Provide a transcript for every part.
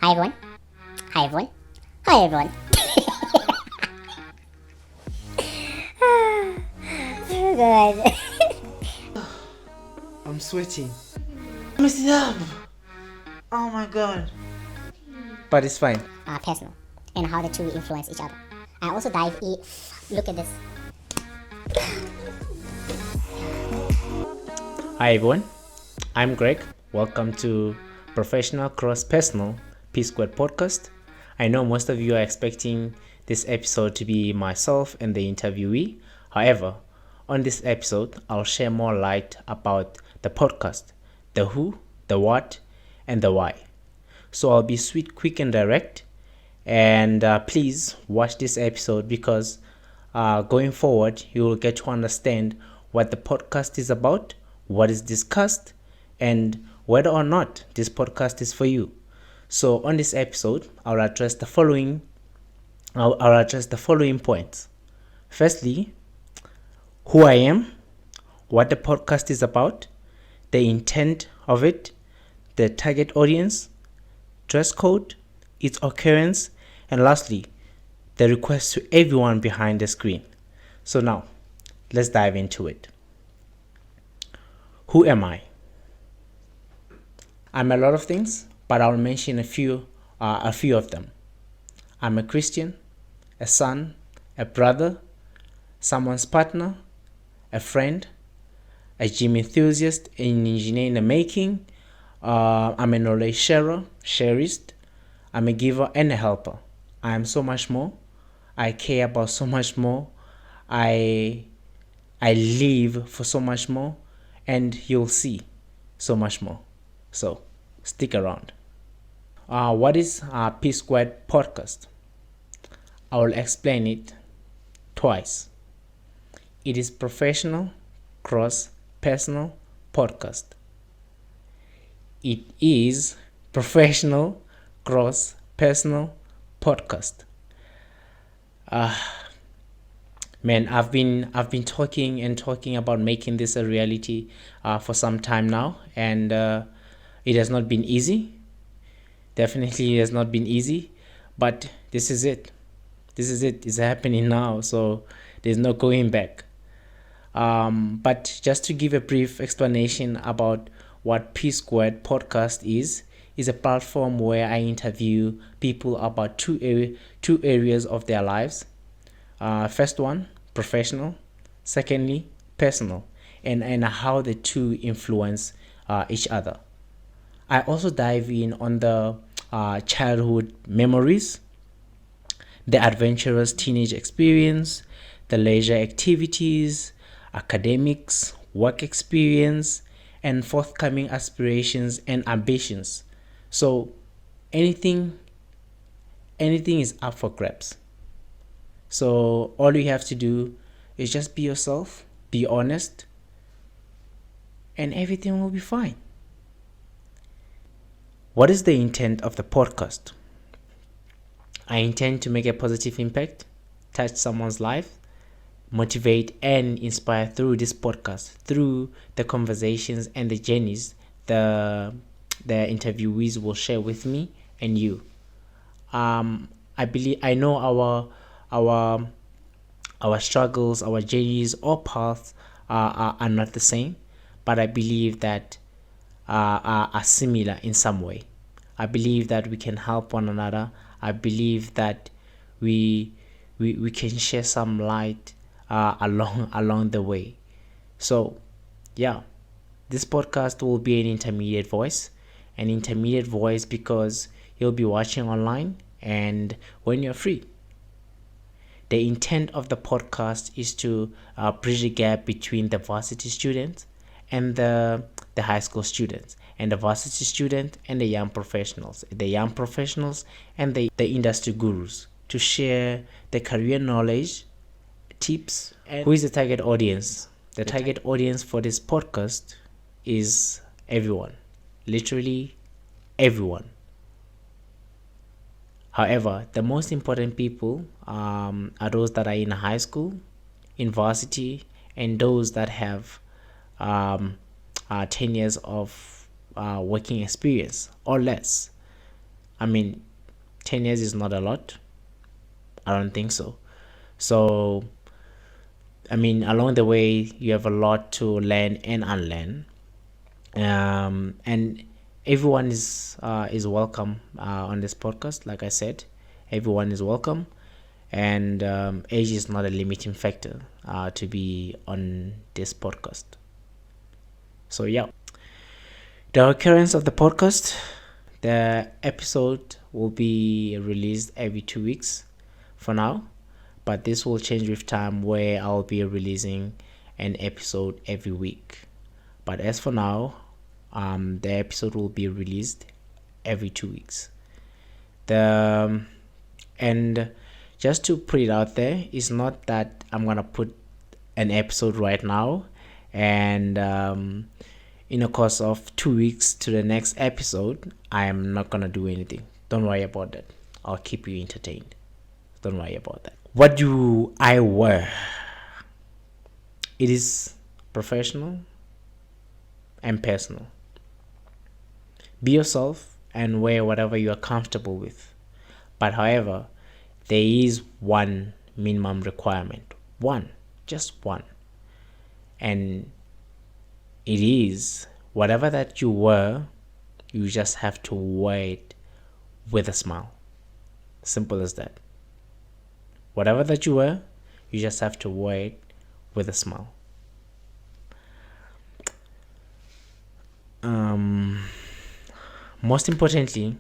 Hi everyone. Hi everyone. Hi everyone. Oh god. I'm sweating. Mess it up. Oh my god. But it's fine. Personal and how the two influence each other. I also dive in. Look at this. Hi everyone. I'm Greg. Welcome to Professional Cross Personal P Squared Podcast. I know most of you are expecting this episode to be myself and the interviewee. However, on this episode, I'll share more light about the podcast, the who, the what, and the why. So I'll be sweet, quick, and direct. And please watch this episode because going forward, you will get to understand what the podcast is about, what is discussed, and whether or not this podcast is for you. So on this episode, I'll address the following. I'll address the following points. Firstly, who I am, what the podcast is about, the intent of it, the target audience, dress code, its occurrence, and lastly, the request to everyone behind the screen. So now, let's dive into it. Who am I? I'm a lot of things, but I'll mention a few of them. I'm a Christian, a son, a brother, someone's partner, a friend, a gym enthusiast, an engineer in the making. I'm a knowledge sharer, sharist. I'm a giver and a helper. I am so much more. I care about so much more. I live for so much more, and you'll see so much more. So stick around. What is P Squared Podcast? I will explain it twice. It is professional, cross personal podcast. It is professional, cross personal podcast. Man, I've been talking about making this a reality for some time now, and it has not been easy. Definitely, it has not been easy, but this is it. This is it. It's happening now, so there's no going back. But just to give a brief explanation about what P Squared Podcast is a platform where I interview people about two areas of their lives. First one, professional. Secondly, personal, and how the two influence each other. I also dive in on the childhood memories, the adventurous teenage experience, the leisure activities, academics, work experience, and forthcoming aspirations and ambitions. So anything is up for grabs. So all you have to do is just be yourself, be honest, and everything will be fine. What is the intent of the podcast? I intend to make a positive impact, touch someone's life, motivate and inspire through this podcast, through the conversations and the journeys the interviewees will share with me and you. I know our struggles, our journeys, or paths are not the same, but I believe that are similar in some way. I believe that we can help one another. I believe that we can share some light along the way. So yeah, this podcast will be an intermediate voice because you'll be watching online and when you're free. The intent of the podcast is to bridge the gap between the varsity students and the high school students, and the varsity student and the young professionals and the industry gurus, to share the career knowledge, tips. And who is the target audience? The target audience for this podcast is everyone, literally everyone. However, the most important people are those that are in high school, in varsity, and those that have 10 years of working experience or less. I mean, 10 years is not a lot. I don't think so. So, I mean, along the way, you have a lot to learn and unlearn. And everyone is welcome on this podcast. Like I said, everyone is welcome, and age is not a limiting factor to be on this podcast. So yeah, the occurrence of the podcast, the episode will be released every 2 weeks for now, but this will change with time where I'll be releasing an episode every week. But as for now, the episode will be released every 2 weeks. And just to put it out there, it's not that I'm gonna put an episode right now and in the course of 2 weeks to the next episode, I am not gonna do anything. Don't worry about that. I'll keep you entertained. Don't worry about that. What do I wear? It is professional and personal. Be yourself and wear whatever you are comfortable with. But however, there is one minimum requirement. One. Just one. And it is whatever that you wear, you just have to wear it with a smile. Simple as that. Whatever that you wear, you just have to wear it with a smile. Most importantly,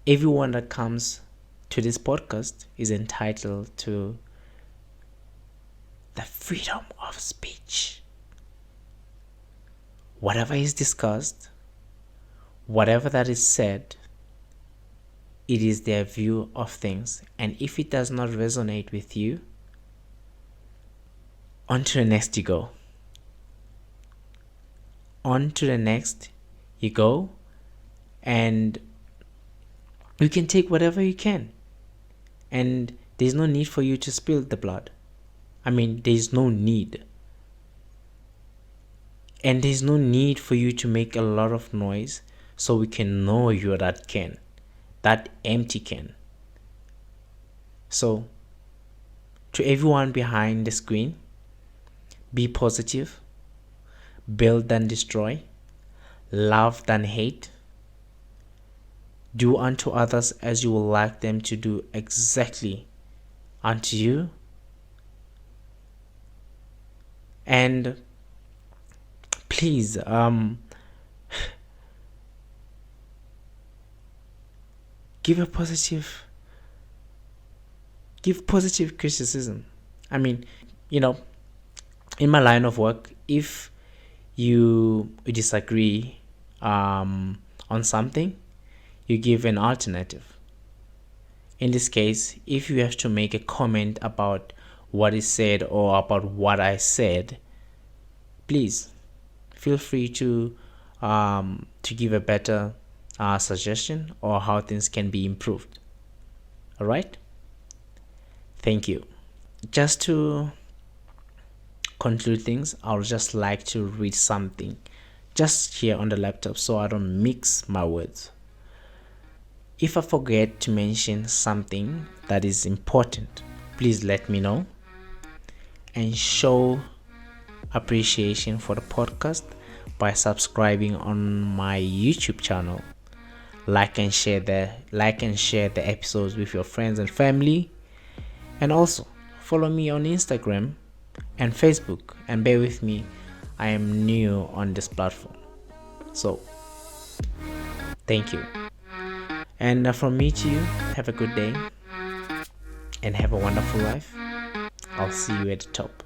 everyone that comes to this podcast is entitled to the freedom of speech. Whatever is discussed, whatever that is said, it is their view of things. And if it does not resonate with you, on to the next you go. On to the next you go, and you can take whatever you can. And there's no need for you to spill the blood. I mean, there's no need. And there's no need for you to make a lot of noise so we can know you're that can. That empty can. So, to everyone behind the screen, be positive, build than destroy, love than hate, do unto others as you would like them to do exactly unto you. And please, give positive criticism. I mean, in my line of work, if you disagree on something, you give an alternative. In this case, if you have to make a comment about what is said or about what I said, please feel free to give a better suggestion or how things can be improved. All right? Thank you. Just to conclude things, I'll just like to read something just here on the laptop so I don't mix my words. If I forget to mention something that is important, please let me know, and show appreciation for the podcast by subscribing on my YouTube channel. Like and share the episodes with your friends and family, and also follow me on Instagram and Facebook. And bear with me, I am new on this platform, so thank you. And from me to you, have a good day and have a wonderful life. I'll see you at the top.